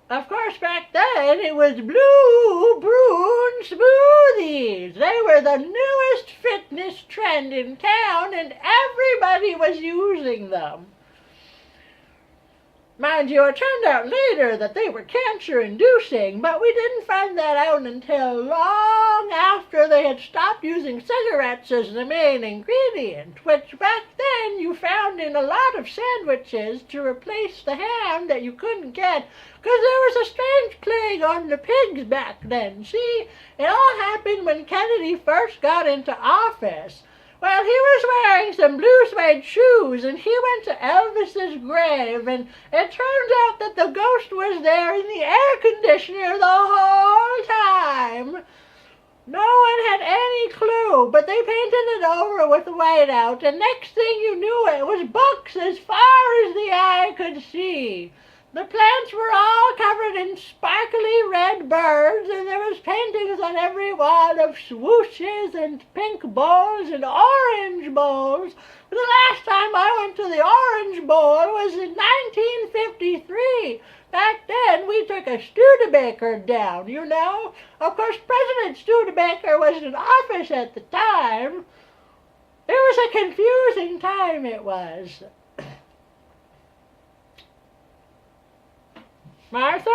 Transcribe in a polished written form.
Of course, back then it was Blue Brune smoothies. They were the newest fitness trend in town, and everybody was using them. Mind you, it turned out later that they were cancer-inducing, but we didn't find that out until long after they had stopped using cigarettes as the main ingredient, which back then you found in a lot of sandwiches to replace the ham that you couldn't get, because there was a strange plague on the pigs back then. See, it all happened when Kennedy first got into office. Well, he was wearing some blue suede shoes, and he went to Elvis's grave, and it turned out that the ghost was there in the air conditioner the whole time. No one had any clue, but they painted it over with whiteout, and next thing you knew it was books as far as the eye could see. The plants were all covered in sparkly red birds, and there was paintings on every wall of swooshes and pink bowls and orange bowls. The last time I went to the Orange Bowl was in 1953. Back then, we took a Studebaker down, you know. Of course, President Studebaker was in office at the time. It was a confusing time, it was. Martha?